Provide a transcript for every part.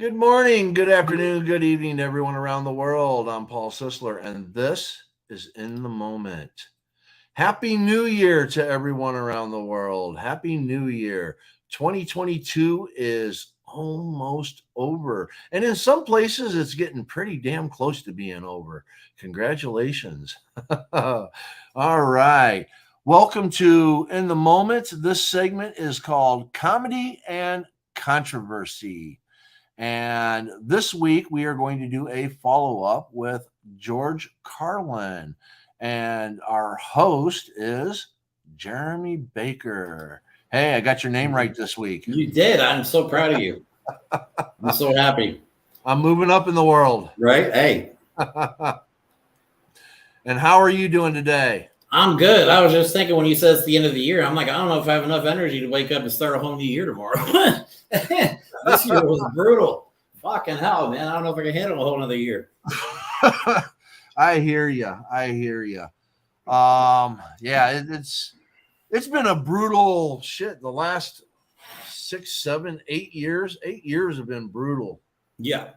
Good morning, good afternoon, good evening to everyone around the world. I'm Paul Sisler, and this is In the Moment. Happy New Year to everyone around the world. Happy New Year. 2022 is almost over. And in some places, it's getting pretty damn close to being over. Congratulations. All right. Welcome to In the Moment. This segment is called Comedy and Controversy. And this week we are going to do a follow-up with George Carlin. And our host is Jeremy Baker. Hey, I got your name right this week. You did. I'm so proud of you. I'm so happy. I'm moving up in the world. Right? Hey. And how are you doing today? I'm good. I was just thinking when you said it's the end of the year, I'm like, I don't know if I have enough energy to wake up and start a whole new year tomorrow. This year was brutal. Fucking hell, man. I don't know if I can handle a whole another year. I hear you. Yeah, it's been a brutal shit. The last 6, 7, 8 years. 8 years have been brutal. Yeah.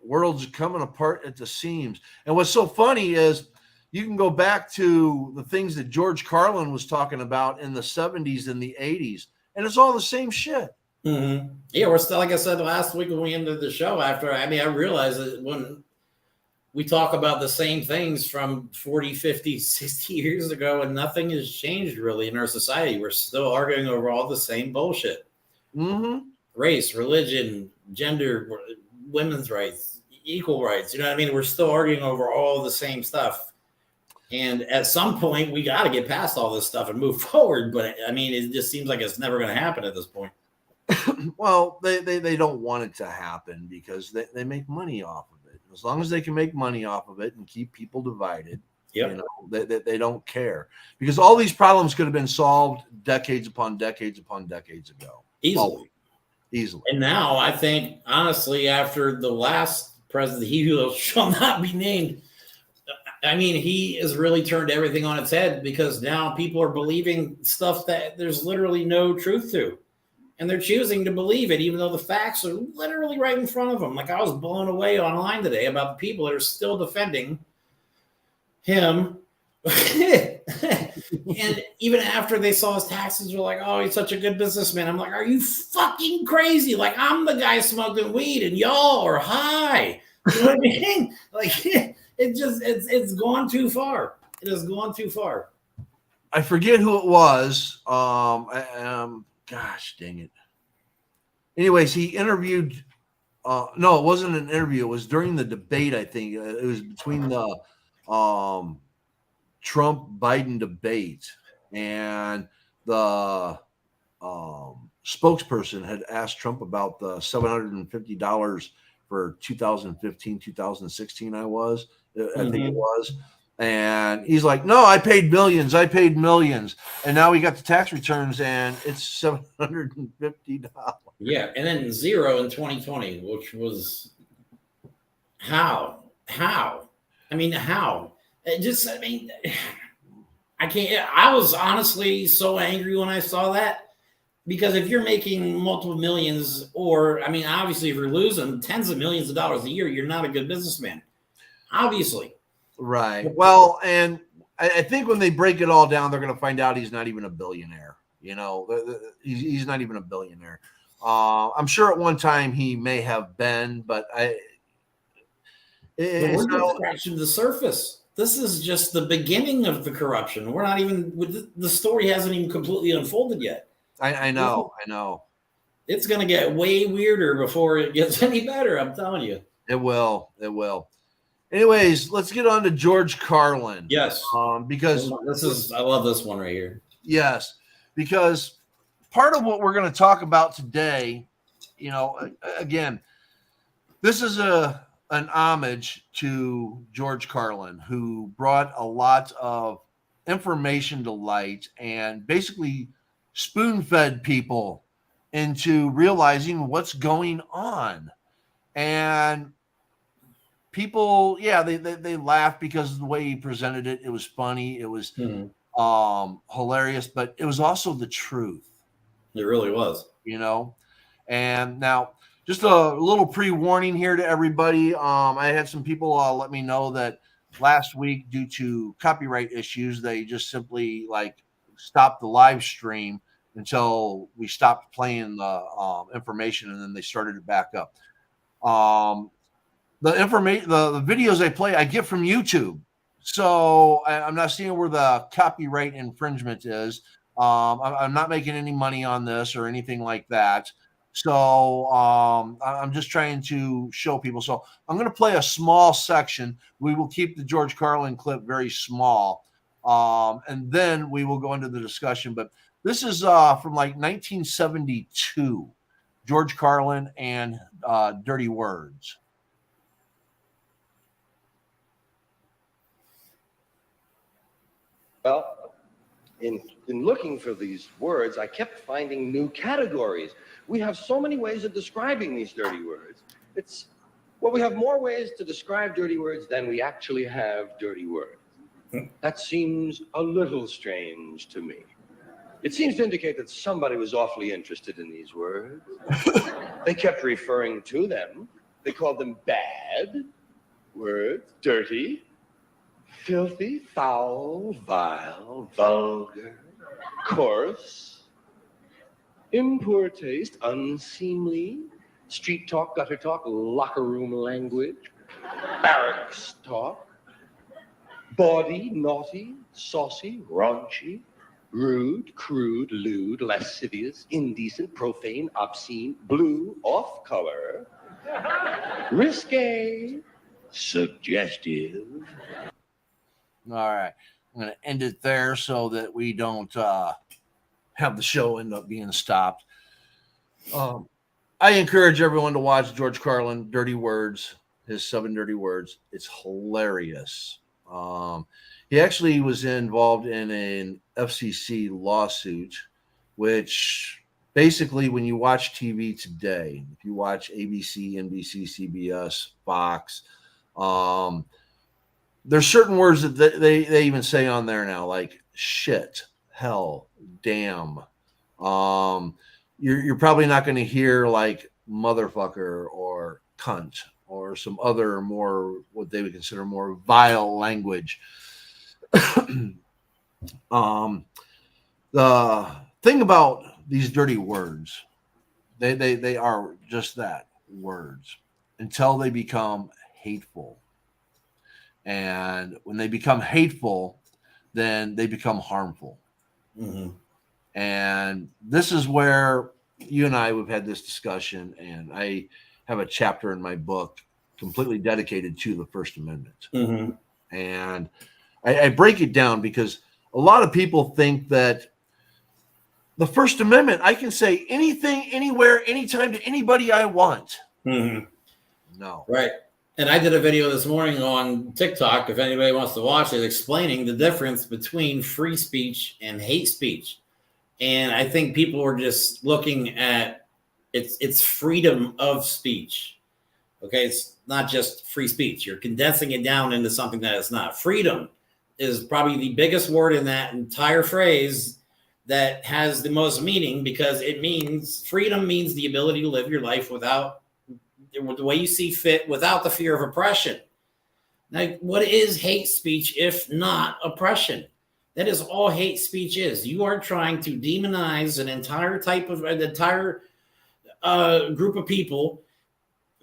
World's coming apart at the seams. And what's so funny is you can go back to the things that George Carlin was talking about in the 70s and the 80s, and it's all the same shit. Mm-hmm. Yeah, we're still, like I said last week when we ended the show, I realized that when we talk about the same things from 40, 50, 60 years ago, and nothing has changed really in our society. We're still arguing over all the same bullshit. Mm-hmm. Race, religion, gender, women's rights, equal rights. You know what I mean? We're still arguing over all the same stuff. And at some point, we got to get past all this stuff and move forward. But I mean, it just seems like it's never going to happen at this point. Well, they don't want it to happen because they make money off of it. As long as they can make money off of it and keep people divided, they don't care. Because all these problems could have been solved decades upon decades upon decades ago. Easily. And now I think, honestly, after the last president, he who shall not be named, I mean, he has really turned everything on its head because now people are believing stuff that there's literally no truth to. And they're choosing to believe it, even though the facts are literally right in front of them. Like, I was blown away online today about the people that are still defending him. And even after they saw his taxes, they're like, oh, he's such a good businessman. I'm like, are you fucking crazy? Like, I'm the guy smoking weed and y'all are high. You know what I mean? Like, it's gone too far. It has gone too far. I forget who it was. Gosh dang it. Anyways, he interviewed. No, it wasn't an interview. It was during the debate. I think it was between the Trump-Biden debate, and the spokesperson had asked Trump about the $750 for 2015, 2016. I think it was. And he's like, no, I paid millions. And now we got the tax returns and it's $750. Yeah. And then zero in 2020, which was how? I mean, how? I can't. I was honestly so angry when I saw that, because if you're making multiple millions, or, I mean, obviously if you're losing tens of millions of dollars a year, you're not a good businessman. Obviously. Right. Well, and I think when they break it all down, they're going to find out he's not even a billionaire. He's not even a billionaire. I'm sure at one time he may have been, but we're just scratching the surface. This is just the beginning of the corruption. We're not even, the story hasn't even completely unfolded yet. I know. It's going to get way weirder before it gets any better. I'm telling you. It will. Anyways, let's get on to George Carlin. Yes. Because I love this one right here. Yes, because part of what we're going to talk about today, again, this is an homage to George Carlin, who brought a lot of information to light and basically spoon-fed people into realizing what's going on. And people, they laughed because of the way he presented it. It was funny. It was hilarious, but it was also the truth. It really was. And now Just a little pre-warning here to everybody. I had some people let me know that last week, due to copyright issues, they just simply like stopped the live stream until we stopped playing the information, and then they started it back up. The information, the videos they play, I get from YouTube, so I'm not seeing where the copyright infringement is. I'm not making any money on this or anything like that. So I'm just trying to show people. So I'm going to play a small section. We will keep the George Carlin clip very small, and then we will go into the discussion. But this is from like 1972, George Carlin and Dirty Words. Well, in looking for these words, I kept finding new categories. We have so many ways of describing these dirty words. We have more ways to describe dirty words than we actually have dirty words. That seems a little strange to me. It seems to indicate that somebody was awfully interested in these words. They kept referring to them. They called them bad words, dirty, filthy, foul, vile, vulgar, coarse, in poor taste, unseemly, street talk, gutter talk, locker room language, barracks talk, bawdy, naughty, saucy, raunchy, rude, crude, lewd, lascivious, indecent, profane, obscene, blue, off color, risque, suggestive. All right. I'm going to end it there so that we don't have the show end up being stopped. I encourage everyone to watch George Carlin, Dirty Words, his 7 Dirty Words. It's hilarious. He actually was involved in an FCC lawsuit, which basically, when you watch TV today, if you watch ABC, NBC, CBS, Fox, there's certain words that they even say on there now, like shit, hell, damn. You're probably not going to hear like motherfucker or cunt or some other more what they would consider more vile language. The thing about these dirty words, they are just that, words, until they become hateful. And when they become hateful, then they become harmful. Mm-hmm. And this is where you and I, we've had this discussion, and I have a chapter in my book completely dedicated to the First Amendment. Mm-hmm. And I break it down because a lot of people think that the First Amendment, I can say anything, anywhere, anytime to anybody I want. Mm-hmm. No. Right. And I did a video this morning on TikTok, if anybody wants to watch it, explaining the difference between free speech and hate speech. And I think people are just looking at it's freedom of speech. Okay, it's not just free speech. You're condensing it down into something that it's not. Freedom is probably the biggest word in that entire phrase that has the most meaning, because it means freedom means the ability to live your life without the way you see fit, without the fear of oppression. Now, what is hate speech if not oppression? That is all hate speech is. You are trying to demonize an entire group of people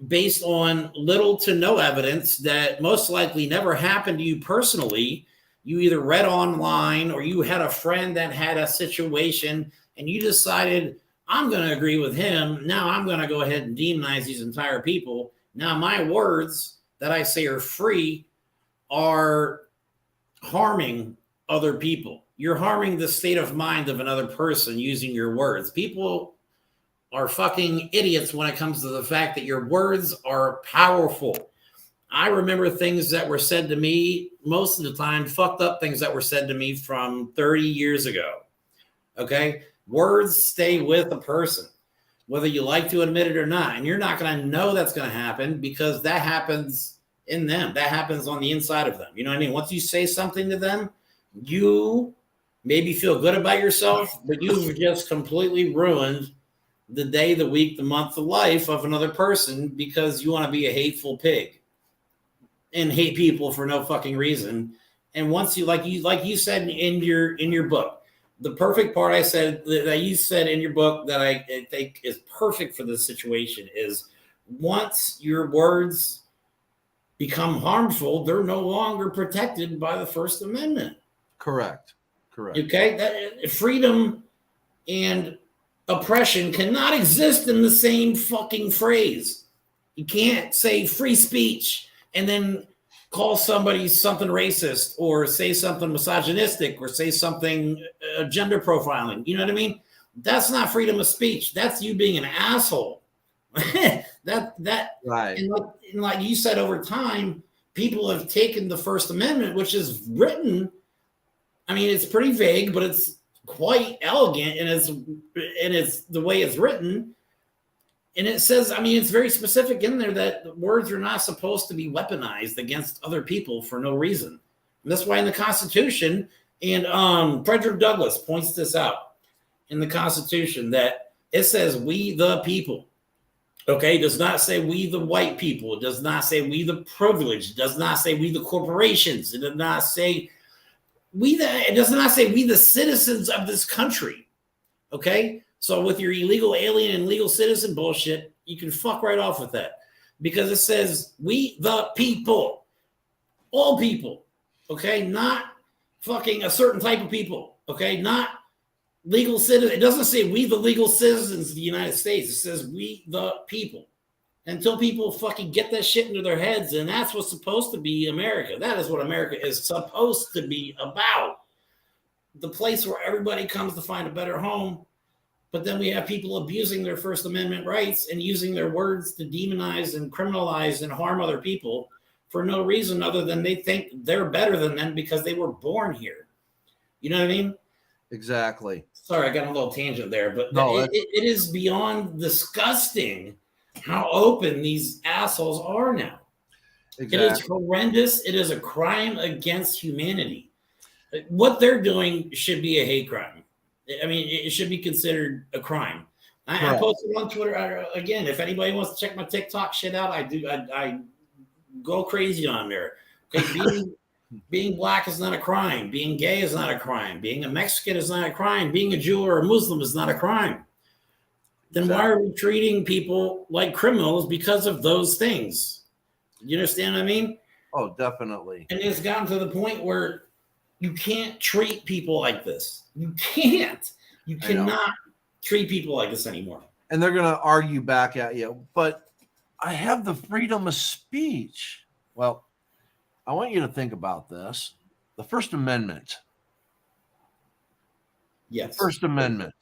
based on little to no evidence that most likely never happened to you personally. You either read online or you had a friend that had a situation and you decided, I'm going to agree with him. Now I'm going to go ahead and demonize these entire people. Now my words that I say are free are harming other people. You're harming the state of mind of another person using your words. People are fucking idiots when it comes to the fact that your words are powerful. I remember things that were said to me most of the time, fucked up things that were said to me from 30 years ago. Okay? Words stay with a person, whether you like to admit it or not. And you're not going to know that's going to happen because that happens in them. That happens on the inside of them. You know what I mean? Once you say something to them, you maybe feel good about yourself, but you've just completely ruined the day, the week, the month, the life of another person because you want to be a hateful pig and hate people for no fucking reason. And once you like you said in your book, the perfect part I said that you said in your book that I think is perfect for this situation is once your words become harmful, they're no longer protected by the First Amendment. Correct. Okay, that freedom and oppression cannot exist in the same fucking phrase. You can't say free speech and then call somebody something racist or say something misogynistic or say something gender profiling. You know what I mean? That's not freedom of speech. That's you being an asshole. that right. And like you said, over time, people have taken the First Amendment, which is written. I mean, it's pretty vague, but it's quite elegant, and it's the way it's written. And it says, I mean, it's very specific in there that words are not supposed to be weaponized against other people for no reason. And that's why in the Constitution, and Frederick Douglass points this out in the Constitution, that it says we the people. Okay, it does not say we the white people. It does not say we the privileged. It does not say we the corporations. It does not say it does not say we the citizens of this country. Okay? So with your illegal alien and legal citizen bullshit, you can fuck right off with that. Because it says we the people. All people. Okay? Not fucking a certain type of people. Okay? Not legal citizens. It doesn't say we the legal citizens of the United States. It says we the people. Until people fucking get that shit into their heads, and that's what's supposed to be America. That is what America is supposed to be about. The place where everybody comes to find a better home, but then we have people abusing their First Amendment rights and using their words to demonize and criminalize and harm other people for no reason other than they think they're better than them because they were born here. You know what I mean? Exactly. Sorry, I got a little tangent there, but no, it is beyond disgusting how open these assholes are now. Exactly. It is horrendous. It is a crime against humanity. What they're doing should be a hate crime. I mean, it should be considered a crime. I posted on Twitter again. If anybody wants to check my TikTok shit out, I go crazy on there. Okay, being black is not a crime. Being gay is not a crime. Being a Mexican is not a crime. Being a Jew or a Muslim is not a crime. Then why are we treating people like criminals because of those things? You understand what I mean? Oh, definitely. And it's gotten to the point where you can't treat people like this. You can't. You cannot treat people like this anymore. And they're going to argue back at you. But I have the freedom of speech. Well, I want you to think about this. The First Amendment. Yes. First Amendment.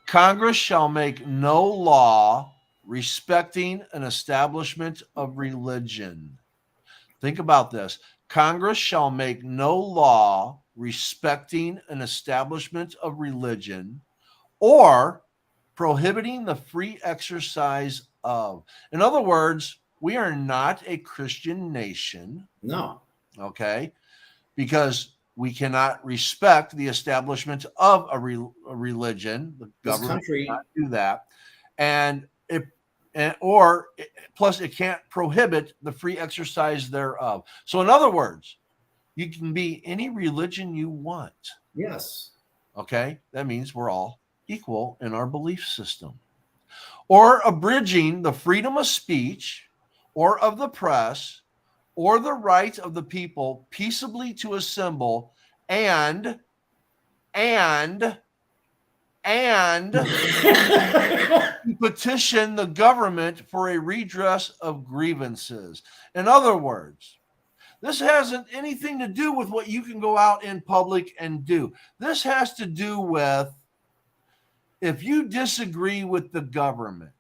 Congress shall make no law respecting an establishment of religion. Think about this. Congress shall make no law respecting an establishment of religion or prohibiting the free exercise of. In other words, we are not a Christian nation. No. Okay? Because we cannot respect the establishment of a religion. The government cannot do that. Plus it can't prohibit the free exercise thereof. So in other words, you can be any religion you want. Yes. Okay? That means we're all equal in our belief system. Or abridging the freedom of speech or of the press or the right of the people peaceably to assemble and petition the government for a redress of grievances. In other words, this hasn't anything to do with what you can go out in public and do. This has to do with if you disagree with the government,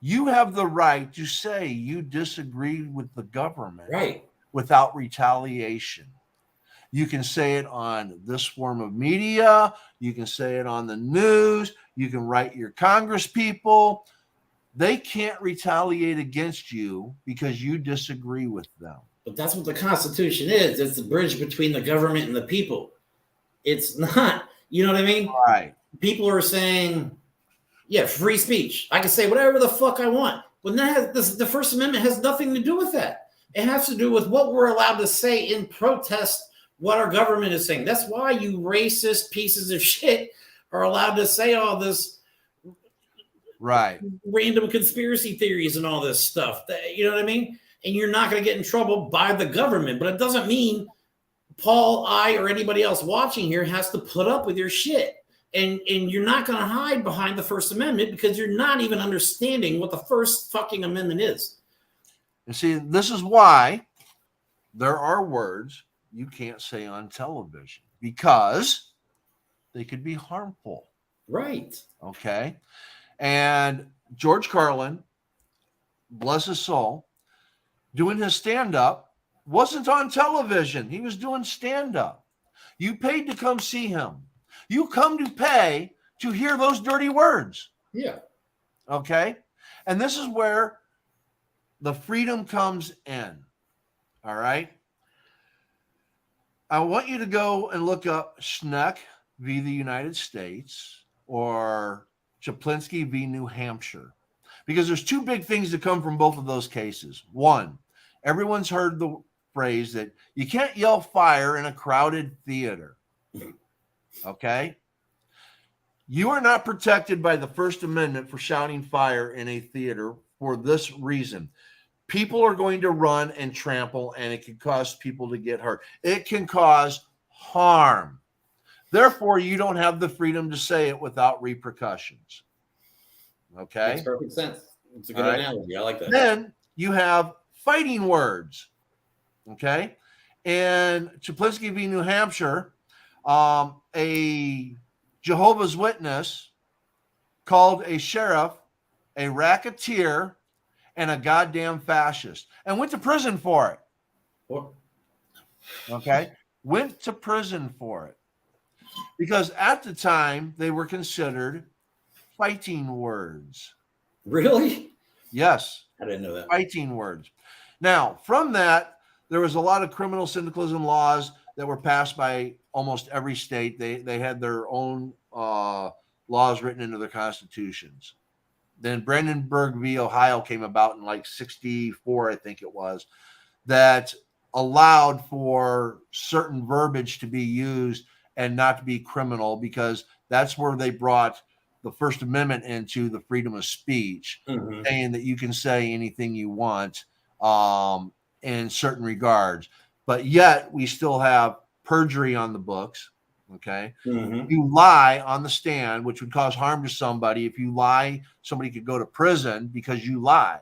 you have the right to say you disagree with the government, right, without retaliation. You can say it on this form of media. You can say it on the news. You can write your Congress people. They can't retaliate against you because you disagree with them. But that's what the Constitution is. It's the bridge between the government and the people. It's not, you know what I mean? Right. People are saying, Yeah, free speech. I can say whatever the fuck I want. But the First Amendment has nothing to do with that. It has to do with what we're allowed to say in protest what our government is saying. That's why you racist pieces of shit are allowed to say all this random conspiracy theories and all this stuff. You know what I mean? And you're not going to get in trouble by the government. But it doesn't mean Paul, I, or anybody else watching here has to put up with your shit. And you're not going to hide behind the First Amendment because you're not even understanding what the First fucking Amendment is. And see, this is why there are words you can't say on television because they could be harmful. Right. Okay. And George Carlin, bless his soul, doing his stand-up wasn't on television. He was doing stand-up. You paid to come see him. You come to pay to hear those dirty words. Yeah. Okay. And this is where the freedom comes in. All right. I want you to go and look up Schneck v. the United States or Chaplinsky v. New Hampshire, because there's two big things that come from both of those cases. One, everyone's heard the phrase that you can't yell fire in a crowded theater. Okay. You are not protected by the First Amendment for shouting fire in a theater for this reason. People are going to run and trample, and it can cause people to get hurt. It can cause harm. Therefore, you don't have the freedom to say it without repercussions. Okay? Makes perfect sense. It's a good analogy. I like that. Then you have fighting words. Okay? In Chaplinsky v. New Hampshire, a Jehovah's Witness called a sheriff a racketeer and a goddamn fascist and went to prison for it. What? Okay? Went to prison for it. Because at the time, they were considered fighting words. Really? Yes. I didn't know that. Fighting words. Now, from that, there was a lot of criminal syndicalism laws that were passed by almost every state. They had their own laws written into their constitutions. Then Brandenburg v. Ohio came about in like 64, I think it was, that allowed for certain verbiage to be used and not to be criminal, because that's where they brought the First Amendment into the freedom of speech, saying that you can say anything you want in certain regards. But yet we still have perjury on the books. Okay. You lie on the stand, which would cause harm to somebody. If you lie, somebody could go to prison because you lied.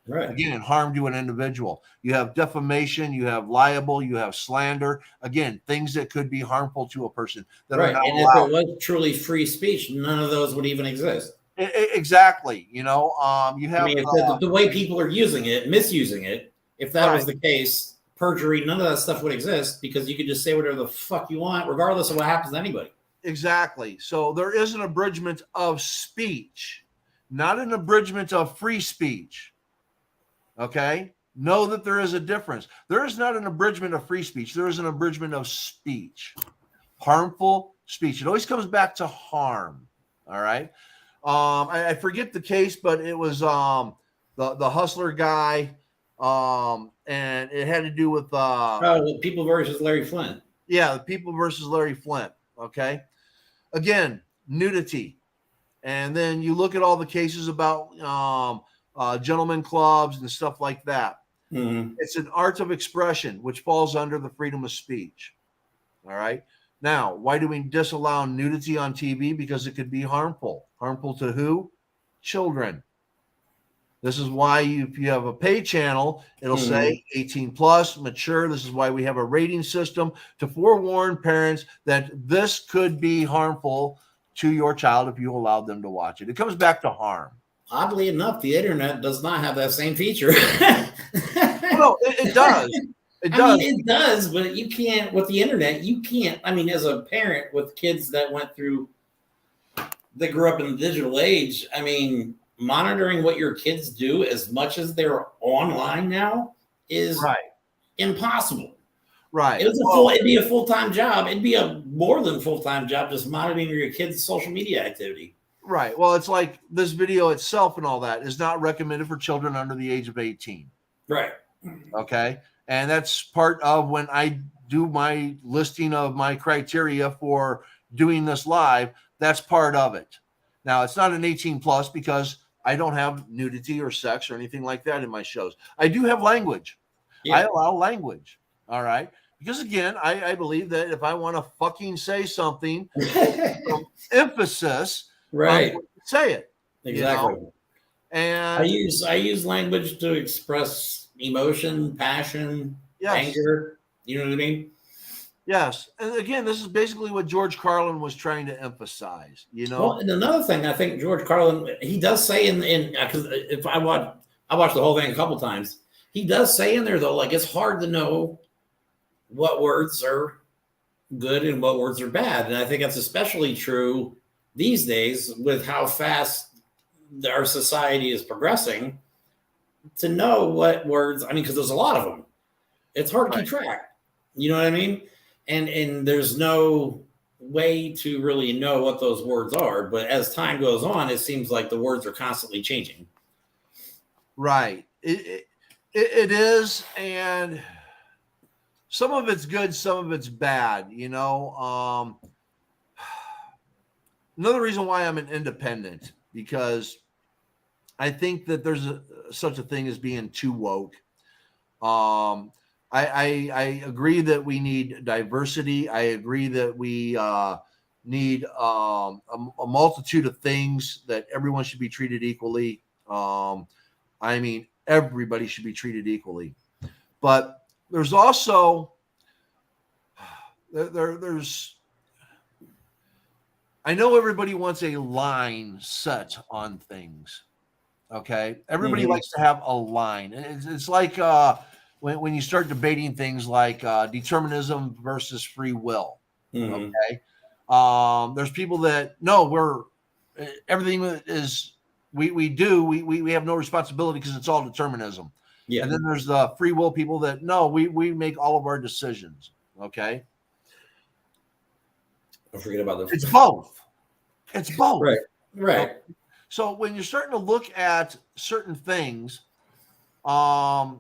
Right. Again, harm to an individual. You have defamation, you have libel, you have slander. Again, things that could be harmful to a person that are not and allowed. if it was truly free speech, none of those would even exist. Exactly. You know, you have. I mean, if the way people are using it, misusing it, if that was the case, perjury, none of that stuff would exist, because you could just say whatever the fuck you want, regardless of what happens to anybody. Exactly. So there is an abridgment of speech, not an abridgment of free speech. Okay? Know that there is a difference. There is not an abridgment of free speech. There is an abridgment of speech. Harmful speech. It always comes back to harm. All right? I forget the case, but it was the hustler guy, and it had to do with the People versus Larry Flint. Yeah, the People versus Larry Flint. Okay? Again, nudity. And then you look at all the cases about gentlemen clubs and stuff like that. It's an art of expression, which falls under the freedom of speech. All right. Now, why do we disallow nudity on TV? Because it could be harmful. Harmful to who? Children. This is why if you have a pay channel, it'll say 18 plus, mature. This is why we have a rating system to forewarn parents that this could be harmful to your child if you allowed them to watch it. It comes back to harm. Oddly enough, the internet does not have that same feature. No, it does. It does. I mean, it does, but you can't, with the internet, you can't. I mean, as a parent with kids that grew up in the digital age, I mean, monitoring what your kids do as much as they're online now is impossible. Right. It'd be a full-time job. It'd be a more than full-time job just monitoring your kids' social media activity. Right. Well, it's like this video itself and all that is not recommended for children under the age of 18. Right. Okay. And that's part of when I do my listing of my criteria for doing this live. That's part of it. Now, it's not an 18 plus because I don't have nudity or sex or anything like that in my shows. I do have language. Yeah. I allow language. All right. Because again, I believe that if I want to fucking say something, emphasis, Right. I'm going to say it. Exactly. You know? And I use language to express emotion, passion, yes. anger. You know what I mean? Yes. And again, this is basically what George Carlin was trying to emphasize, you know? Well, and another thing, I think George Carlin, he does say in because if I watched the whole thing a couple times. He does say in there though, like it's hard to know what words are good and what words are bad, and I think that's especially true these days with how fast our society is progressing. To know what words, I mean, because there's a lot of them. It's hard to keep track. You know what I mean? And there's no way to really know what those words are. But as time goes on, it seems like the words are constantly changing. Right. It is, and some of it's good, some of it's bad. You know, another reason why I'm an independent, because I think that there's such a thing as being too woke. I agree that we need diversity. I agree that we need a multitude of things, that everyone should be treated equally. I mean, everybody should be treated equally. But there's also there's I know everybody wants a line set on things. Okay, everybody likes to have a line. It's like when you start debating things like determinism versus free will. Okay, there's people that no, we're everything is we have no responsibility because it's all determinism. Yeah. And then there's the free will people that no, we make all of our decisions. Okay, Don't forget about the. it's both. It's both. Right. Right. Okay? So when you're starting to look at certain things, when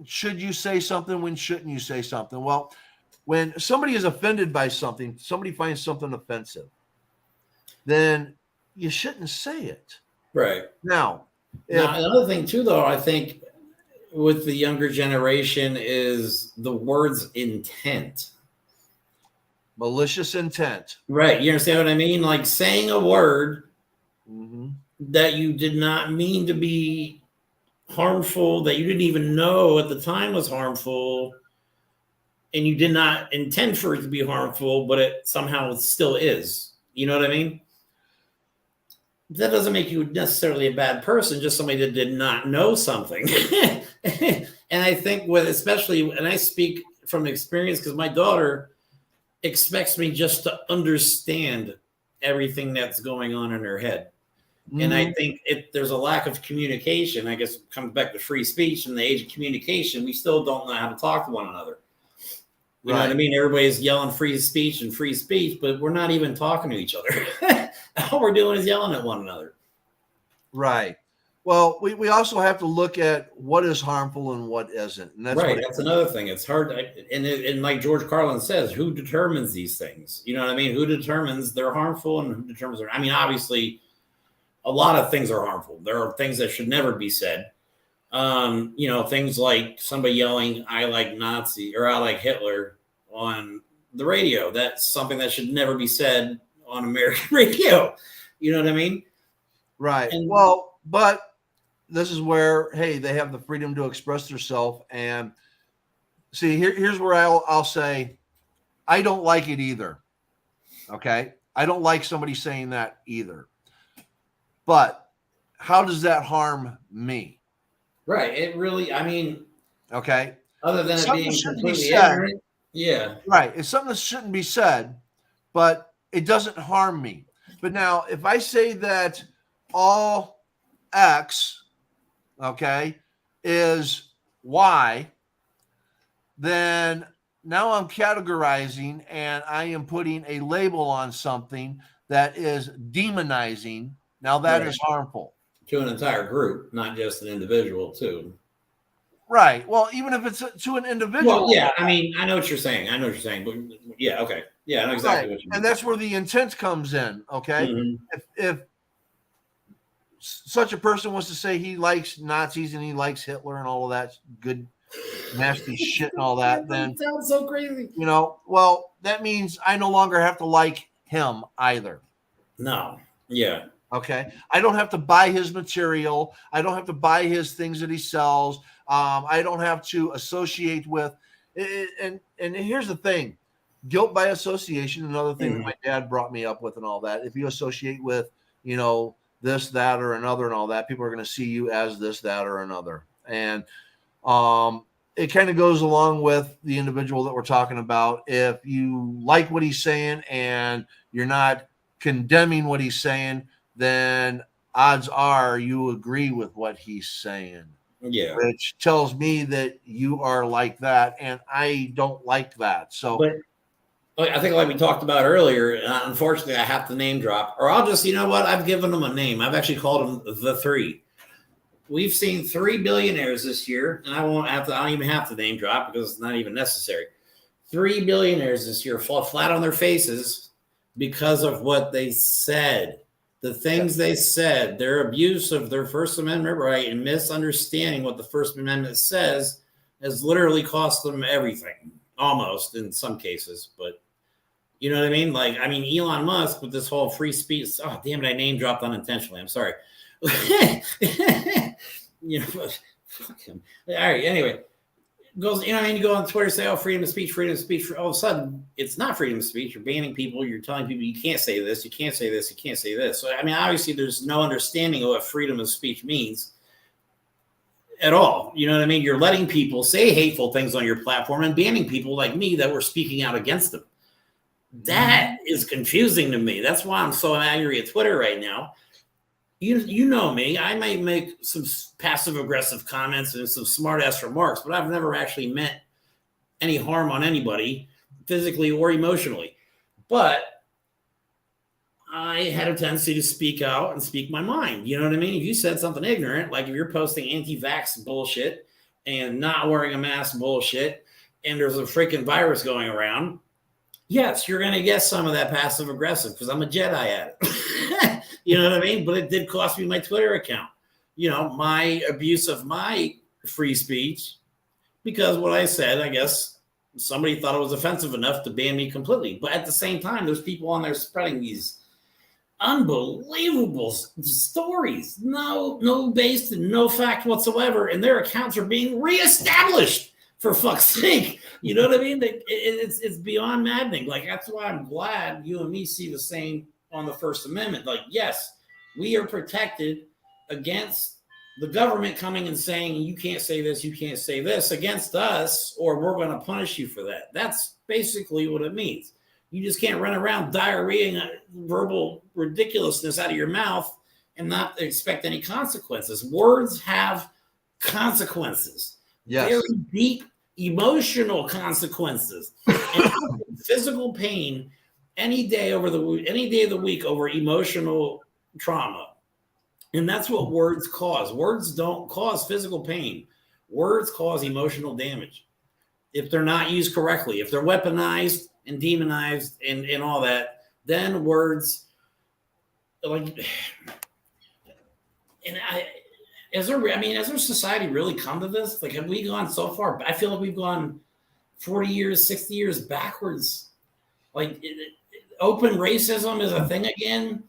should you say something? When shouldn't you say something? Well, when somebody is offended by something, somebody finds something offensive, then you shouldn't say it. Right. Now, another thing too, though, I think with the younger generation is the word's intent. Malicious intent. Right. You understand what I mean? Like saying a word that you did not mean to be harmful, that you didn't even know at the time was harmful, and you did not intend for it to be harmful, but it somehow still is. You know what I mean? That doesn't make you necessarily a bad person, just somebody that did not know something. And I think especially, and I speak from experience because my daughter expects me just to understand everything that's going on in her head. And I think there's a lack of communication. I guess it comes back to free speech. In the age of communication, we still don't know how to talk to one another. You know what I mean? Everybody's yelling free speech, but we're not even talking to each other. All we're doing is yelling at one another. Right. Well, we also have to look at what is harmful and what isn't. And that's right. That's another thing. It's hard. And like George Carlin says, who determines these things? You know what I mean? Who determines they're harmful and who determines I mean, obviously, a lot of things are harmful. There are things that should never be said. You know, things like somebody yelling, I like Nazi or I like Hitler on the radio. That's something that should never be said on American radio. You know what I mean? Right. And, well, but this is where, hey, they have the freedom to express themselves. And see, here's where I'll say, I don't like it either. Okay. I don't like somebody saying that either. But how does that harm me? Right. It really, I mean, okay. Other than it being completely ignorant. Yeah. Right. It's something that shouldn't be said, but it doesn't harm me. But now, if I say that all X, okay, is Y, then now I'm categorizing and I am putting a label on something that is demonizing, now that is harmful. To an entire group, not just an individual, too. Right. Well, even if it's to an individual. Well, yeah, I mean, I know what you're saying. But yeah, okay. Yeah, I know exactly what you mean. And that's where the intent comes in, okay? Mm-hmm. If such a person was to say he likes Nazis and he likes Hitler and all of that good, nasty shit and all that, then sounds so crazy. Well, that means I no longer have to like him either. No. Yeah. Okay. I don't have to buy his material. I don't have to buy his things that he sells. I don't have to associate with and here's the thing. Guilt by association, another thing that my dad brought me up with and all that. If you associate with, this, that, or another and all that, people are going to see you as this, that, or another. And it kind of goes along with the individual that we're talking about. If you like what he's saying and you're not condemning what he's saying, then odds are you agree with what he's saying. Yeah. Which tells me that you are like that, and I don't like that. So I think like we talked about earlier, unfortunately, I have to name drop, or I'll just, I've given them a name. I've actually called them the three. We've seen 3 billionaires this year, and I don't even have to name drop because it's not even necessary. 3 billionaires this year fall flat on their faces because of what they said. The things they said, their abuse of their First Amendment right and misunderstanding what the First Amendment says has literally cost them everything, almost in some cases. But you know what I mean? Like, Elon Musk with this whole free speech. Oh, damn it, I name dropped unintentionally. I'm sorry. Fuck him. All right, anyway. Goes, you go on Twitter, say, freedom of speech. All of a sudden, it's not freedom of speech. You're banning people. You're telling people you can't say this, you can't say this, you can't say this. So, obviously, there's no understanding of what freedom of speech means at all. You know what I mean? You're letting people say hateful things on your platform and banning people like me that were speaking out against them. That is confusing to me. That's why I'm so angry at Twitter right now. You know me. I might make some passive-aggressive comments and some smart-ass remarks, but I've never actually meant any harm on anybody, physically or emotionally. But I had a tendency to speak out and speak my mind. You know what I mean? If you said something ignorant, like if you're posting anti-vax bullshit and not wearing a mask bullshit, and there's a freaking virus going around, yes, you're going to get some of that passive-aggressive because I'm a Jedi at it. You know what I mean? But it did cost me my Twitter account. My abuse of my free speech because what I said, I guess somebody thought it was offensive enough to ban me completely. But at the same time, there's people on there spreading these unbelievable stories, no based and no fact whatsoever, and their accounts are being reestablished. For fuck's sake, you know what I mean? It's beyond maddening. Like, that's why I'm glad you and me see the same on the First Amendment. Like, yes, we are protected against the government coming and saying, you can't say this, you can't say this against us, or we're going to punish you for that. That's basically what it means. You just can't run around diarrheaing verbal ridiculousness out of your mouth and not expect any consequences. Words have consequences. Yes. Very deep emotional consequences. And physical pain any day of the week over emotional trauma. And that's what words cause. Words don't cause physical pain. Words cause emotional damage if they're not used correctly. If they're weaponized and demonized and all that, then words has our society really come to this? Like, have we gone so far? I feel like we've gone 40 years, 60 years backwards. Like, open racism is a thing again.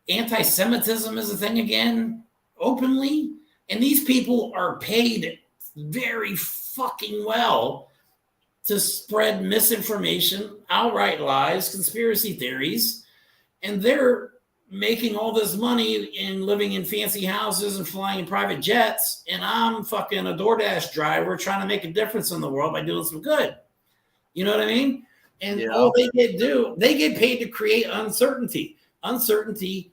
Anti-Semitism is a thing again, openly. And these people are paid very fucking well to spread misinformation, outright lies, conspiracy theories. And they're making all this money and living in fancy houses and flying in private jets. And I'm fucking a DoorDash driver trying to make a difference in the world by doing some good. You know what I mean? And all they get paid to create uncertainty. Uncertainty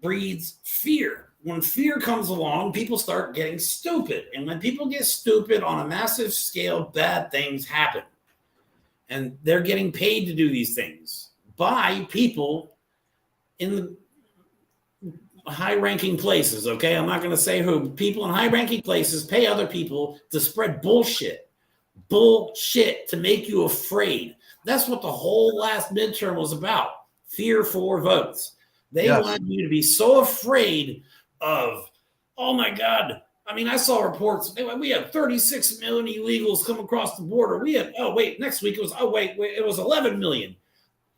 breeds fear. When fear comes along, people start getting stupid. And when people get stupid on a massive scale, bad things happen. And they're getting paid to do these things by people in the high-ranking places, okay? I'm not going to say who. People in high-ranking places pay other people to spread bullshit to make you afraid. That's what the whole last midterm was about. Fear for votes. They wanted you to be so afraid of, oh my God. I mean, I saw reports. We had 36 million illegals come across the border. We had, next week it was, it was 11 million.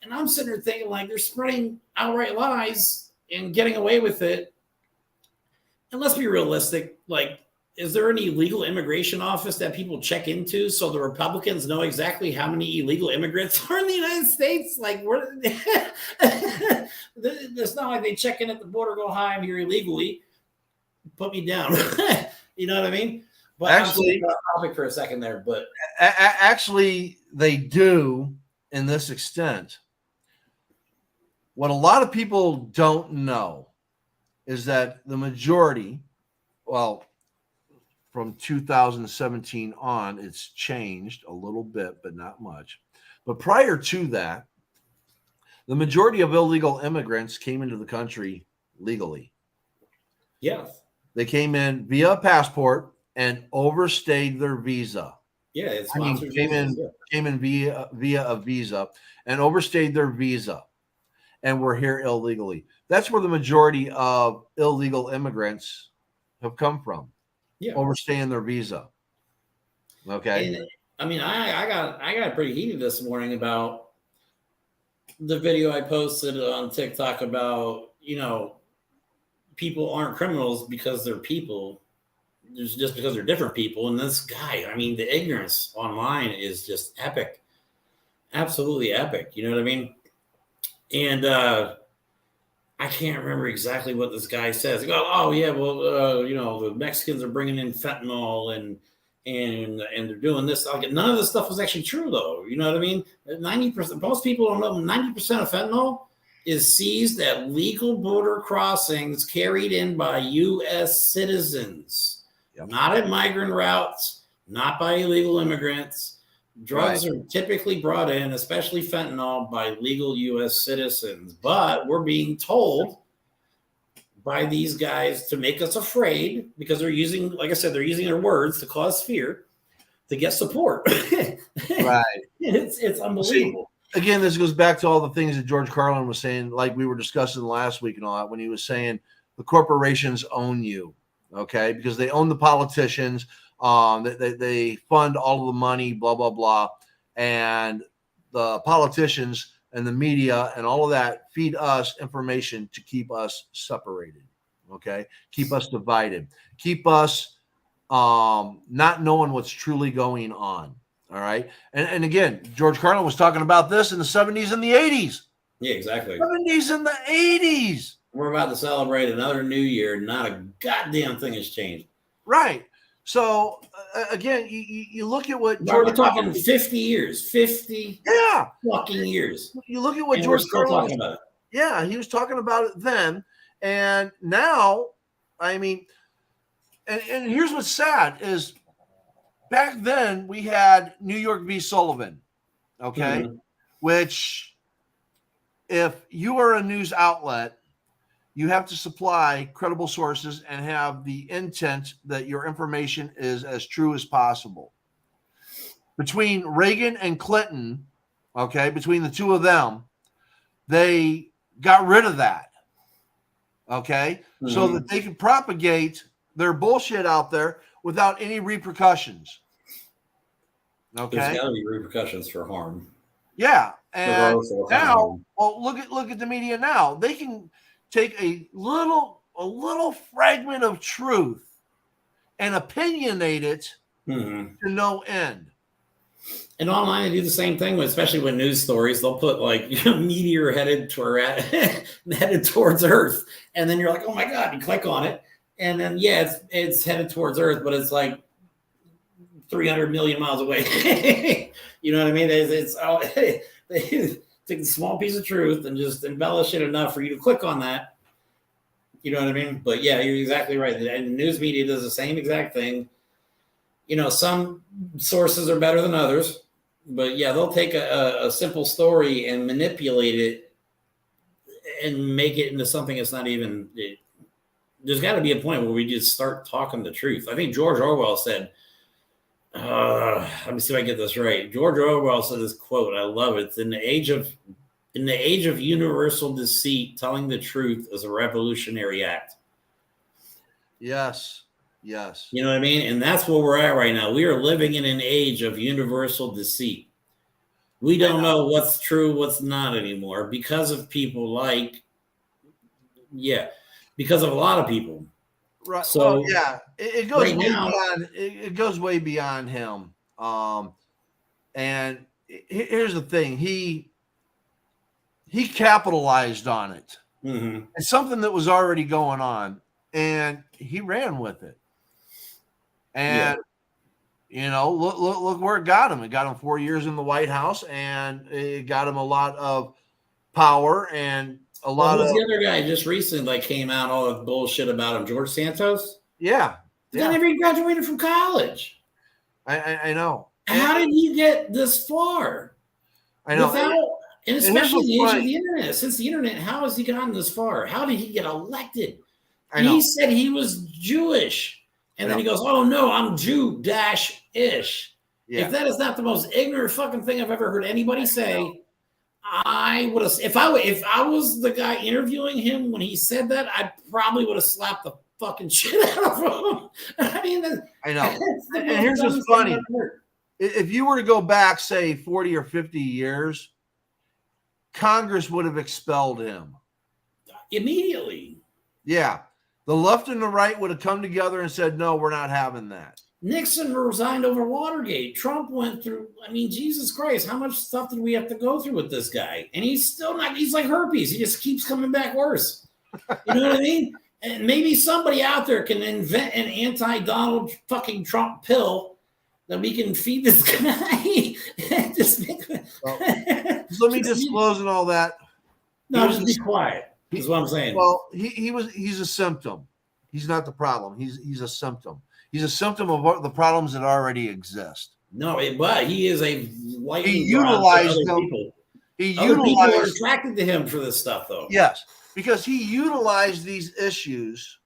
And I'm sitting there thinking, like, they're spreading outright lies and getting away with it. And let's be realistic. Like, is there any illegal immigration office that people check into so the Republicans know exactly how many illegal immigrants are in the United States? Like, it's not like they check in at the border, go, hi, I'm here illegally. Put me down. You know what I mean? But actually, I'm topic for a second there. But actually, they do in this extent. What a lot of people don't know is that the majority, well, from 2017 on, it's changed a little bit, but not much. But prior to that, the majority of illegal immigrants came into the country legally. Yes. They came in via a passport and overstayed their visa. Yeah, it's came in via a visa and overstayed their visa and were here illegally. That's where the majority of illegal immigrants have come from. Yeah, overstaying their visa. Okay. And, I mean, I got pretty heated this morning about the video I posted on TikTok about, people aren't criminals because they're people. Just because they're different people. And this guy, I mean, the ignorance online is just epic. Absolutely epic. You know what I mean? And I can't remember exactly what this guy says. He goes, oh yeah, well, the Mexicans are bringing in fentanyl and they're doing this. Like, none of this stuff was actually true, though. You know what I mean? 90%. Most people don't know 90% of fentanyl is seized at legal border crossings carried in by U.S. citizens, not at migrant routes, not by illegal immigrants. Drugs are typically brought in, especially fentanyl, by legal U.S. citizens. But we're being told by these guys to make us afraid because they're using, like I said, they're using their words to cause fear to get support. Right. It's unbelievable. See, again, this goes back to all the things that George Carlin was saying, like we were discussing last week and all that, when he was saying the corporations own you, okay, because they own the politicians. They fund all of the money, blah, blah, blah. And the politicians and the media and all of that feed us information to keep us separated, okay? Keep us divided. Keep us not knowing what's truly going on, all right? And again, George Carlin was talking about this in the 70s and the 80s. Yeah, exactly. 70s and the 80s. We're about to celebrate another new year. Not a goddamn thing has changed. Right. So again, you look at what we're talking 50 years, 50 fucking years. You look at what George Carlin was talking about. Yeah, he was talking about it then, and now, I mean, and here's what's sad is back then we had New York v. Sullivan, okay, which if you are a news outlet, you have to supply credible sources and have the intent that your information is as true as possible. Between Reagan and Clinton, okay, between the two of them, they got rid of that, okay, so that they could propagate their bullshit out there without any repercussions. Okay, there's got to be repercussions for harm. Yeah, and now, well, look at the media now. They can take a little fragment of truth and opinionate it to no end. And online, they do the same thing, especially with news stories. They'll put like meteor headed towards Earth, and then you're like, "Oh my God!" You click on it, and then it's headed towards Earth, but it's like 300 million miles away. You know what I mean? They take a small piece of truth and just embellish it enough for you to click on that. You know what I mean? But yeah, you're exactly right. And the news media does the same exact thing. Some sources are better than others, but yeah, they'll take a simple story and manipulate it and make it into something that's not even. There's got to be a point where we just start talking the truth. I think George Orwell said, let me see if I get this right. George Orwell said this quote. I love it. In the age of universal deceit, telling the truth is a revolutionary act. Yes. Yes. You know what I mean? And that's where we're at right now. We are living in an age of universal deceit. We don't know what's true, what's not anymore because of people like, because of a lot of people. Right. So it goes right way now, beyond. It goes way beyond him. And here's the thing: he capitalized on it. Mm-hmm. It's something that was already going on, and he ran with it. And look where it got him. It got him 4 years in the White House, and it got him a lot of power and a lot of the other guy just recently came out all the bullshit about him, George Santos. Yeah. He never even graduated from college. I know. How did he get this far? I know. And especially in the age of the internet. Since the internet, how has he gotten this far? How did he get elected? And he said he was Jewish. And then he goes, "Oh no, I'm Jew-ish." Yeah. If that is not the most ignorant fucking thing I've ever heard anybody say, I would have. If I was the guy interviewing him when he said that, I probably would have slapped the fucking shit out of him. I mean, I know. And here's what's funny: if you were to go back, say 40 or 50 years, Congress would have expelled him immediately. Yeah. The left and the right would have come together and said, no, we're not having that. Nixon resigned over Watergate. Trump went through, I mean, Jesus Christ, how much stuff did we have to go through with this guy? And he's still not, he's like herpes. He just keeps coming back worse. You know what I mean? And maybe somebody out there can invent an anti-Donald fucking Trump pill that we can feed this guy. Just let me disclose and all that. No, just be quiet. Is what I'm saying. Well, he's a symptom. He's not the problem. He's a symptom. He's a symptom of the problems that already exist. No, but he is a lightning. He utilized them. People. Other people are attracted to him for this stuff, though. Yes, because he utilized these issues.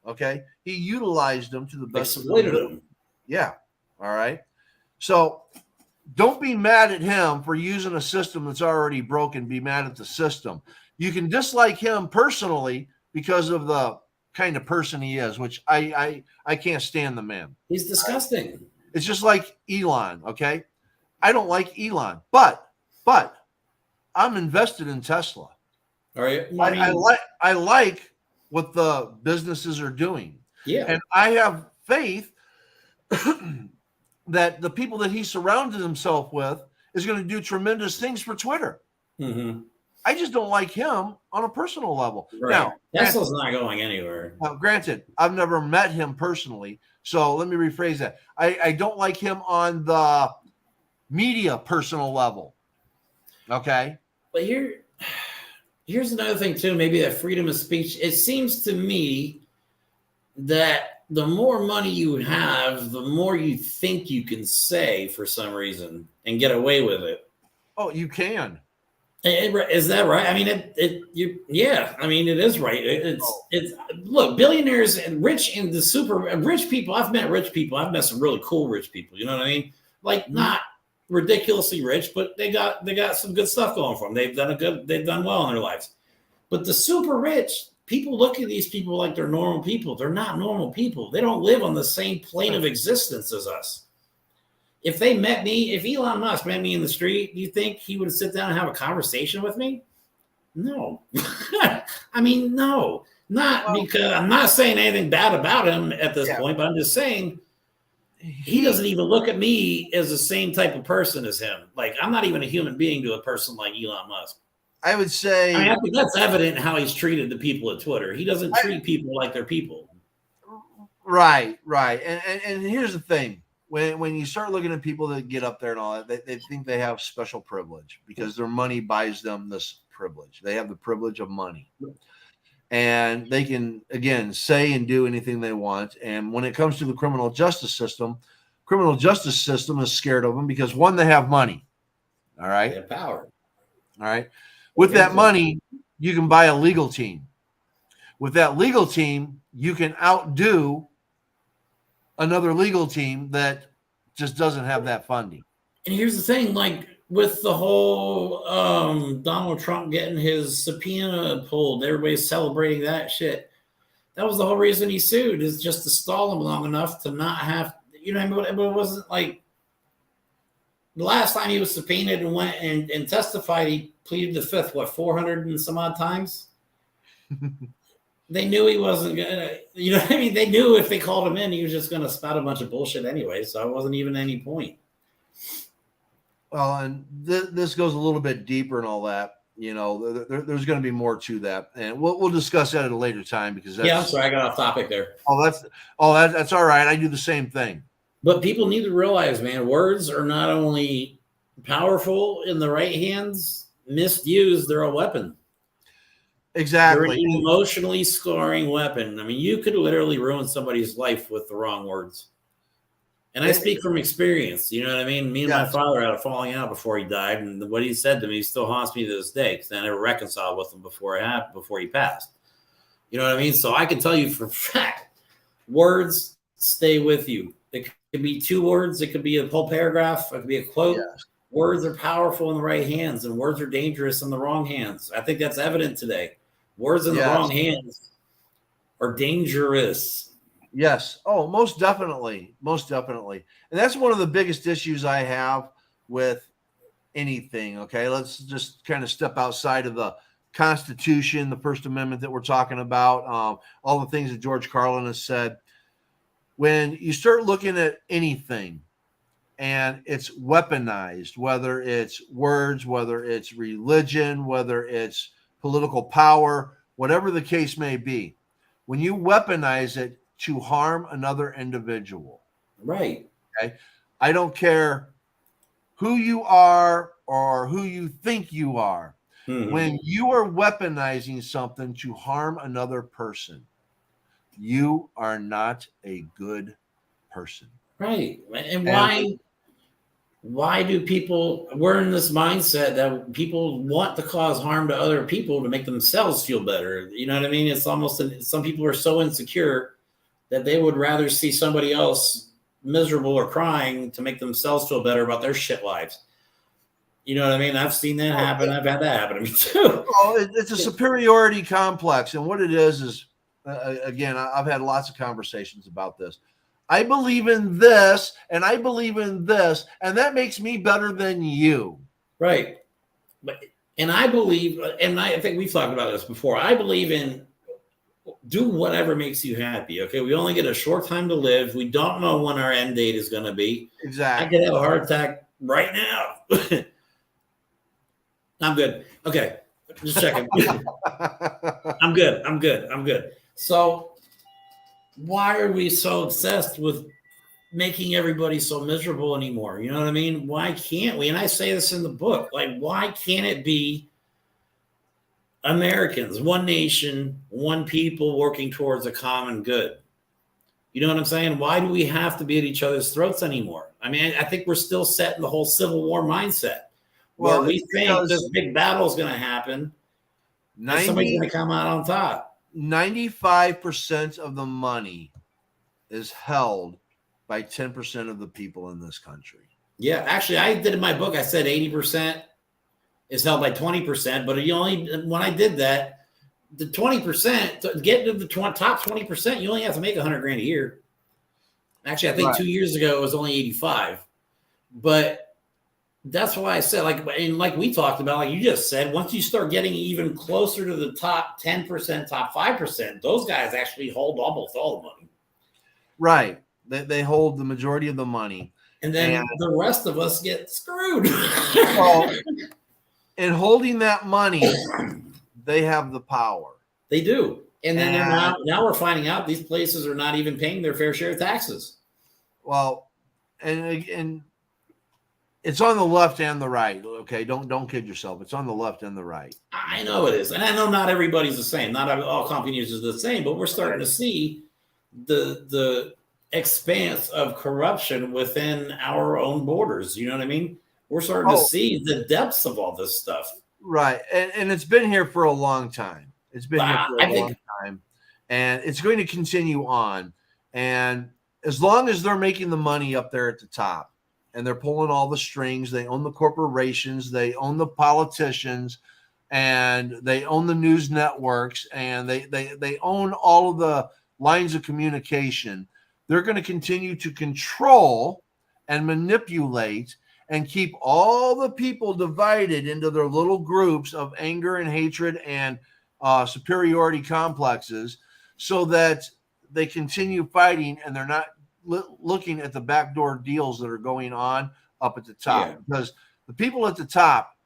Okay, he utilized them to the best. Exploited them. Yeah. All right. So don't be mad at him for using a system that's already broken. Be mad at the system. You can dislike him personally because of the kind of person he is, which I can't stand the man. He's disgusting. It's just like Elon, okay? I don't like Elon, but I'm invested in Tesla. All right. I like what the businesses are doing. Yeah. And I have faith that the people that he surrounded himself with is going to do tremendous things for Twitter. Mm-hmm. I just don't like him on a personal level. Right. Now, Tesla's not going anywhere. Now, granted, I've never met him personally, so let me rephrase that. I don't like him on the media personal level. Okay? But here's another thing, too, maybe that freedom of speech. It seems to me that the more money you have, the more you think you can say for some reason and get away with it. Oh, you can. Is that right? I mean, I mean, it is right. It's look, billionaires and rich and the super rich people. I've met rich people. I've met some really cool rich people. You know what I mean? Like not ridiculously rich, but they got some good stuff going for them. They've done well in their lives. But the super rich people look at these people like they're normal people. They're not normal people. They don't live on the same plane of existence as us. If they met me, if Elon Musk met me in the street, do you think he would sit down and have a conversation with me? No. I mean, no. Because I'm not saying anything bad about him at this point, but I'm just saying he doesn't even look at me as the same type of person as him. Like, I'm not even a human being to a person like Elon Musk. I would say... I think that's evident in how he's treated the people at Twitter. He doesn't treat people like they're people. Right. And here's the thing. When you start looking at people that get up there and all that, they think they have special privilege because their money buys them this privilege. They have the privilege of money. And they can, again, say and do anything they want. And when it comes to the criminal justice system is scared of them because, one, they have money. All right? They have power. All right? With that money, you can buy a legal team. With that legal team, you can outdo another legal team that just doesn't have that funding. And here's the thing, like with the whole Donald Trump getting his subpoena pulled, everybody's celebrating that shit. That was the whole reason he sued, is just to stall him long enough to not have, you know, but it wasn't like the last time he was subpoenaed and went and testified, he pleaded the fifth, 400 and some odd times? They knew he wasn't gonna, you know what I mean? They knew if they called him in, he was just gonna spout a bunch of bullshit anyway. So it wasn't even any point. Well, and this goes a little bit deeper and all that. You know, there's going to be more to that, and we'll discuss that at a later time because I'm sorry, I got off topic there. That's all right. I do the same thing. But people need to realize, man, words are not only powerful in the right hands, misused, they're a weapon. Exactly. They're an emotionally scarring weapon. I mean, you could literally ruin somebody's life with the wrong words. And I speak from experience. You know what I mean? Me and my father had a falling out before he died. And what he said to me still haunts me to this day because I never reconciled with him before he passed. You know what I mean? So I can tell you for a fact, words stay with you. It could be 2 words. It could be a whole paragraph. It could be a quote. Yes. Words are powerful in the right hands and words are dangerous in the wrong hands. I think that's evident today. Words in the wrong hands are dangerous. Yes. Oh, most definitely. Most definitely. And that's one of the biggest issues I have with anything. Okay. Let's just kind of step outside of the Constitution, the First Amendment that we're talking about, all the things that George Carlin has said. When you start looking at anything and it's weaponized, whether it's words, whether it's religion, whether it's political power, whatever the case may be, when you weaponize it to harm another individual. Right. Okay. I don't care who you are or who you think you are. Mm-hmm. When you are weaponizing something to harm another person, you are not a good person. Right. And why do people, we're in this mindset that people want to cause harm to other people to make themselves feel better. You know what I mean? It's almost, some people are so insecure that they would rather see somebody else miserable or crying to make themselves feel better about their shit lives. You know what I mean? I've seen that happen. I've had that happen to me too. Well, it's a superiority complex. And what it is again, I've had lots of conversations about this. I believe in this and I believe in this, and that makes me better than you. Right. And I believe, and I think we've talked about this before, I believe in do whatever makes you happy. Okay. We only get a short time to live. We don't know when our end date is going to be. Exactly. I could have a heart attack right now. I'm good. Okay. Just checking. I'm good. So why are we so obsessed with making everybody so miserable anymore? You know what I mean? Why can't we? And I say this in the book, like, why can't it be Americans, one nation, one people working towards a common good? You know what I'm saying? Why do we have to be at each other's throats anymore? I mean, I think we're still set in the whole Civil War mindset where we think this big battle is going to happen and somebody's going to come out on top. 95% of the money is held by 10% of the people in this country. Yeah, actually, I did in my book, I said 80% is held by 20%, but when I did that, the 20%, to get into the top 20%, you only have to make $100,000 a year. Actually, I think 2 years ago, it was only 85. But that's why I said, like we talked about, like you just said, once you start getting even closer to the top 10%, top 5%, those guys actually hold almost all the money. Right. They hold the majority of the money. And then the rest of us get screwed. Well, in holding that money, they have the power. They do. And then now we're finding out these places are not even paying their fair share of taxes. Well, and it's on the left and the right. Okay, don't kid yourself. It's on the left and the right. I know it is, and I know not everybody's the same. Not all companies are the same, but we're starting to see the expanse of corruption within our own borders. You know what I mean? We're starting to see the depths of all this stuff. Right. And it's been here for a long time. It's been here for a I long think time. And it's going to continue on. And as long as they're making the money up there at the top and they're pulling all the strings, they own the corporations, they own the politicians, and they own the news networks, and they own all of the lines of communication, they're going to continue to control and manipulate and keep all the people divided into their little groups of anger and hatred and superiority complexes, so that they continue fighting and they're not looking at the backdoor deals that are going on up at the top. Yeah. Because the people at the top,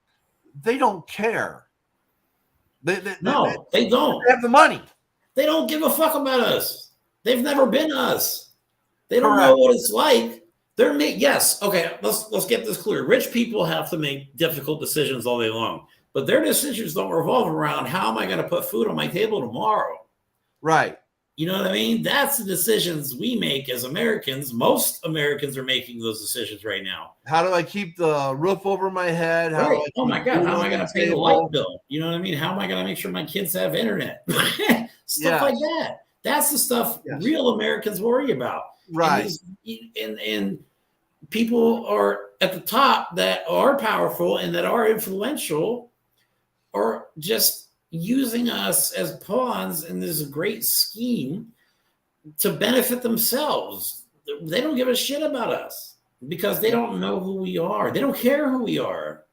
they don't care. They don't. They have the money. They don't give a fuck about us. They've never been us. They don't Correct. know what it's like. Yes. Okay. Let's get this clear. Rich people have to make difficult decisions all day long, but their decisions don't revolve around how am I going to put food on my table tomorrow. Right. You know what I mean? That's the decisions we make as Americans. Most Americans are making those decisions right now. How do I keep the roof over my head? Right. Oh my God. How am I going to pay the light bill? You know what I mean? How am I going to make sure my kids have internet? Stuff like that. That's the stuff real Americans worry about. Right. And people are at the top that are powerful and that are influential are just using us as pawns in this great scheme to benefit themselves. They don't give a shit about us because they don't know who we are. They don't care who we are.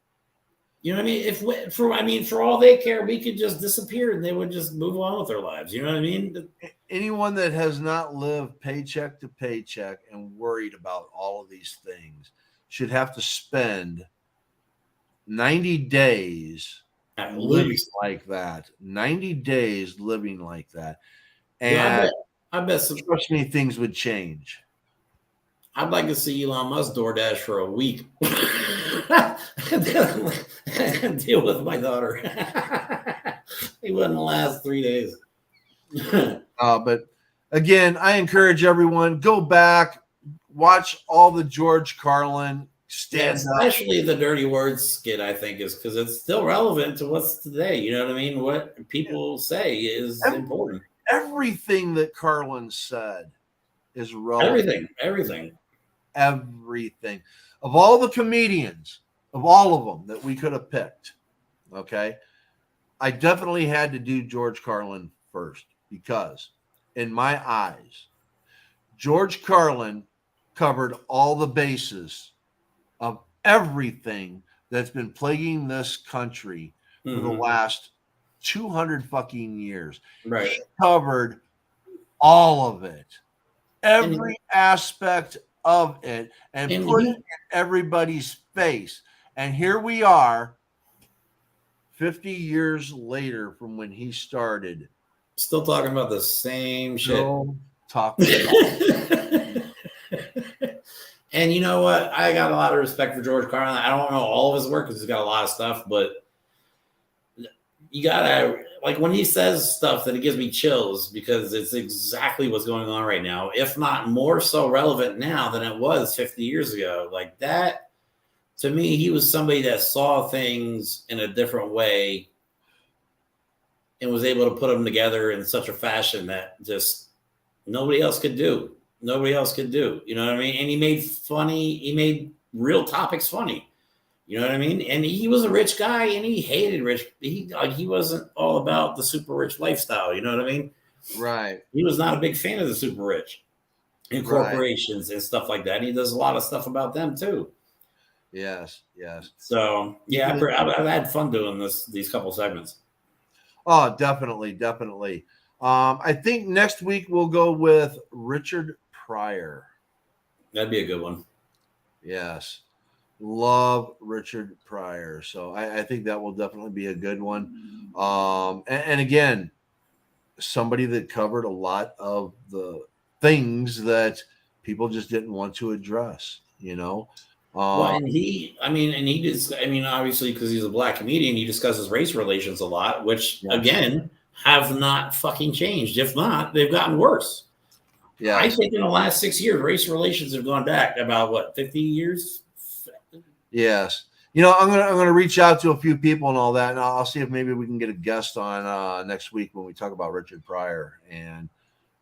You know what I mean? For all they care, we could just disappear and they would just move on with their lives. You know what I mean? Anyone that has not lived paycheck to paycheck and worried about all of these things should have to spend 90 days living like that. 90 days living like that. And I bet trust me, things would change. I'd like to see Elon Musk DoorDash for a week. And deal with my daughter. He wouldn't last 3 days. But again, I encourage everyone, go back, watch all the George Carlin especially the dirty words skit, I think, is because it's still relevant to what's today. You know what I mean? What people say is important. Everything that Carlin said is relevant. Everything. Of all the comedians, of all of them that we could have picked, okay, I definitely had to do George Carlin first because, in my eyes, George Carlin covered all the bases of everything that's been plaguing this country for the last 200 fucking years. Right. He covered all of it, every aspect of it, and put it in everybody's face. And here we are 50 years later from when he started. Still talking about the same shit. And you know what? I got a lot of respect for George Carlin. I don't know all of his work because he's got a lot of stuff, but you gotta, like, when he says stuff that it gives me chills because it's exactly what's going on right now, if not more so relevant now than it was 50 years ago. Like that, to me, he was somebody that saw things in a different way and was able to put them together in such a fashion that just nobody else could do. You know what I mean? And he made real topics funny. You know what I mean? And he was a rich guy and he hated rich. He wasn't all about the super rich lifestyle. You know what I mean? Right. He was not a big fan of the super rich and corporations and stuff like that. And he does a lot of stuff about them too. Yes. So yeah, I've had fun doing these couple segments. Oh, definitely. I think next week we'll go with Richard Pryor. That'd be a good one. Yes. Love Richard Pryor. So I think that will definitely be a good one. And again, somebody that covered a lot of the things that people just didn't want to address, you know? Obviously, because he's a black comedian, he discusses race relations a lot, which again have not fucking changed. If not, they've gotten worse. Yeah, I think in the last 6 years, race relations have gone back about 50 years. Yes. I'm gonna reach out to a few people and all that, and I'll see if maybe we can get a guest on next week when we talk about Richard Pryor. And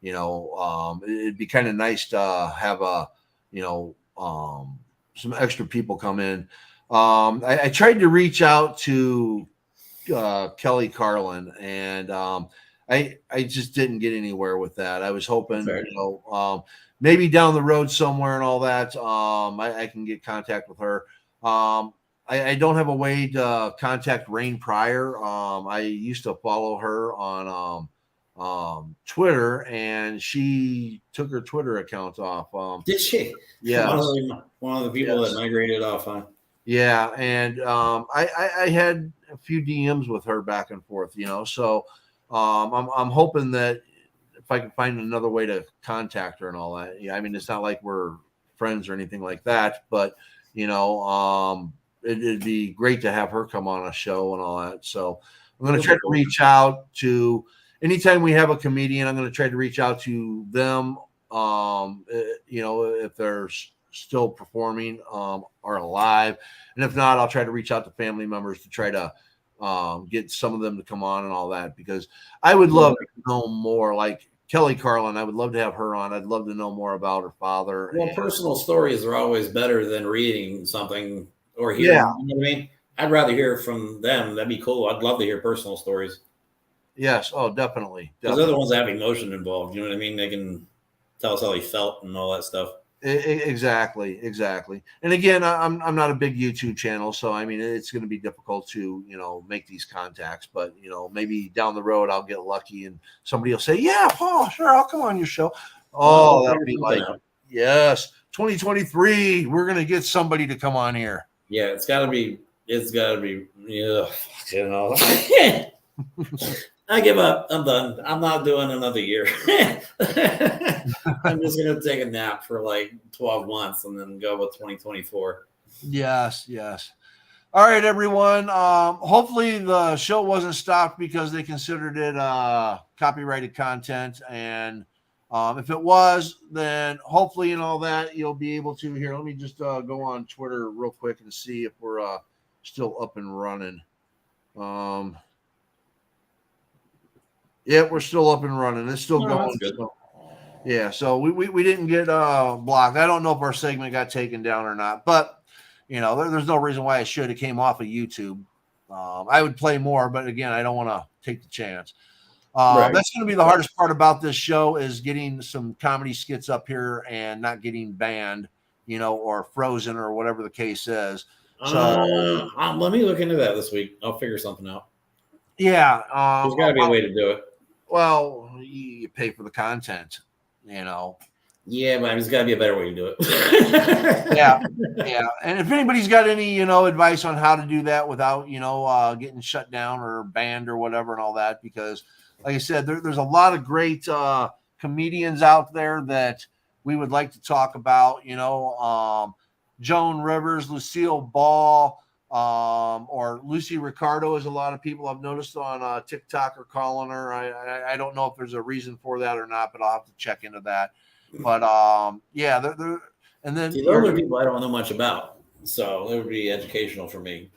it'd be kind of nice to have some extra people come in. I tried to reach out to Kelly Carlin, and I just didn't get anywhere with that. I was hoping, maybe down the road somewhere and all that, I can get contact with her. I don't have a way to contact Rain Pryor. I used to follow her on Twitter, and she took her Twitter account off. Did she? Yeah, one of the people that migrated off, huh? Yeah, and I had a few DMs with her back and forth, So I'm hoping that if I can find another way to contact her and all that. Yeah, I mean, it's not like we're friends or anything like that, but it'd be great to have her come on a show and all that. So I'm going to try to reach out to anytime we have a comedian. I'm going to try to reach out to them. If they're still performing or alive, and if not, I'll try to reach out to family members to try to get some of them to come on and all that, because I would love to know more. Like Kelly Carlin, I would love to have her on. I'd love to know more about her father. Well, personal stories are always better than reading something or hearing. Yeah. You know what I mean? I'd rather hear from them. That'd be cool. I'd love to hear personal stories. Yes. Oh, definitely. Because they're the ones that have emotion involved. You know what I mean? They can tell us how they felt and all that stuff. Exactly. And again, I'm not a big YouTube channel, so I mean, it's going to be difficult to make these contacts. But maybe down the road I'll get lucky and somebody will say, "Yeah, Paul, sure, I'll come on your show." Oh, that'll be like, yes, 2023, we're going to get somebody to come on here. Yeah, it's got to be. Yeah, I give up. I'm done. I'm not doing another year. I'm just going to take a nap for like 12 months and then go with 2024. Yes. All right, everyone. Hopefully the show wasn't stopped because they considered it copyrighted content. And if it was, then hopefully and all that, you'll be able to here. Let me just go on Twitter real quick and see if we're still up and running. Yeah, we're still up and running. It's still going. Yeah, so we didn't get blocked. I don't know if our segment got taken down or not, but there's no reason why it should. It came off of YouTube. I would play more, but again, I don't want to take the chance. Right. That's going to be the hardest part about this show is getting some comedy skits up here and not getting banned, or frozen or whatever the case is. So let me look into that this week. I'll figure something out. Yeah, there's got to be a way to do it. Well, you pay for the content, Yeah, but there's got to be a better way to do it. Yeah. And if anybody's got any, advice on how to do that without, getting shut down or banned or whatever and all that, because, like I said, there's a lot of great comedians out there that we would like to talk about. Joan Rivers, Lucille Ball. Or Lucy Ricardo, as a lot of people I've noticed on TikTok are calling her. I don't know if there's a reason for that or not, but I'll have to check into that. But they're and then those are people I don't know much about, so it would be educational for me.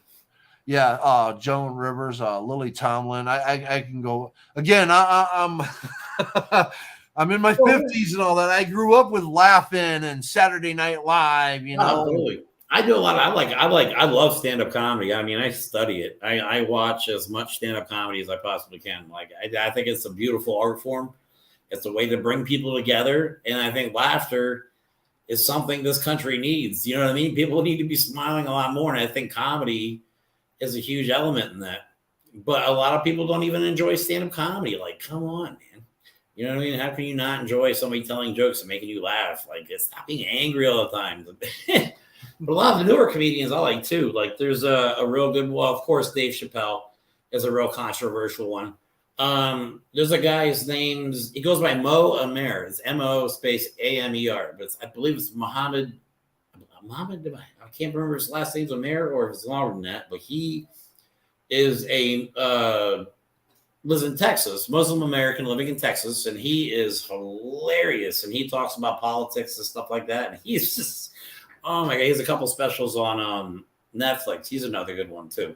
Yeah, Joan Rivers, Lily Tomlin. I can go again. I'm I'm in my 50s and all that. I grew up with Laugh-In and Saturday Night Live. Absolutely. I do a lot. I love stand-up comedy. I mean, I study it. I watch as much stand-up comedy as I possibly can. I think it's a beautiful art form. It's a way to bring people together. And I think laughter is something this country needs. You know what I mean? People need to be smiling a lot more. And I think comedy is a huge element in that. But a lot of people don't even enjoy stand-up comedy. Like, come on, man. You know what I mean? How can you not enjoy somebody telling jokes and making you laugh? Stop being angry all the time. But a lot of the newer comedians I like too. There's a real good one. Of course, Dave Chappelle is a real controversial one. There's a guy, he goes by Mo Amer. It's MO space AMER, but I believe it's Muhammad. I can't remember his last name's Amer or if it's longer than that, but he is lives in Texas, Muslim American living in Texas, and he is hilarious. And he talks about politics and stuff like that. And he's just, oh my God, he has a couple specials on Netflix. He's another good one too.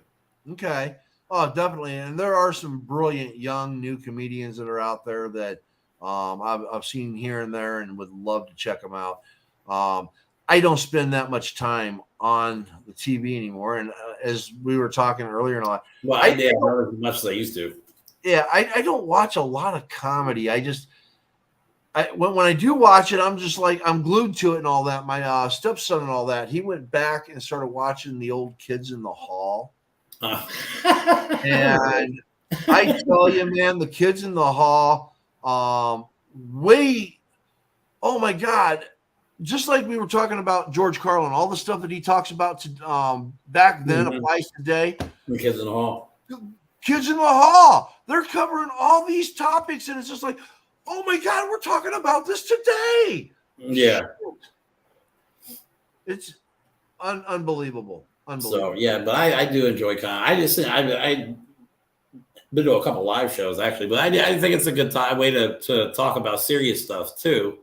Okay. Oh, definitely. And there are some brilliant young new comedians that are out there that I've seen here and there and would love to check them out. I don't spend that much time on the TV anymore. And as we were talking earlier, and all that, Well, I did not as much as I used to. yeah, I don't watch a lot of comedy. When I do watch it, I'm just like, I'm glued to it and all that. My stepson and all that, he went back and started watching the old Kids in the Hall. And I tell you, man, the Kids in the Hall, oh my God, just like we were talking about George Carlin, all the stuff that he talks about back then applies today. The Kids in the Hall. Kids in the Hall, they're covering all these topics, and it's just like, oh my God, we're talking about this today. Yeah. It's unbelievable. So yeah, but I do enjoy comedy. I've been to a couple live shows actually, but I think it's a good way to talk about serious stuff too.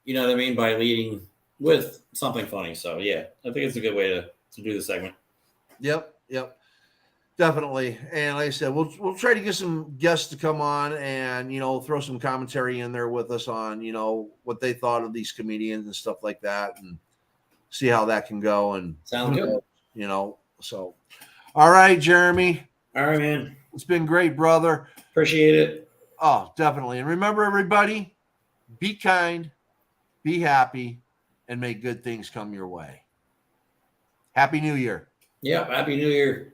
You know what I mean? By leading with something funny. So yeah, I think it's a good way to do the segment. Yep. Definitely. And like I said, we'll try to get some guests to come on and, throw some commentary in there with us on, what they thought of these comedians and stuff like that, and see how that can go. And sounds good. So all right, Jeremy. All right, man. It's been great, brother. Appreciate it. Oh, definitely. And remember, everybody, be kind, be happy, and may good things come your way. Happy New Year. Yeah, Happy New Year.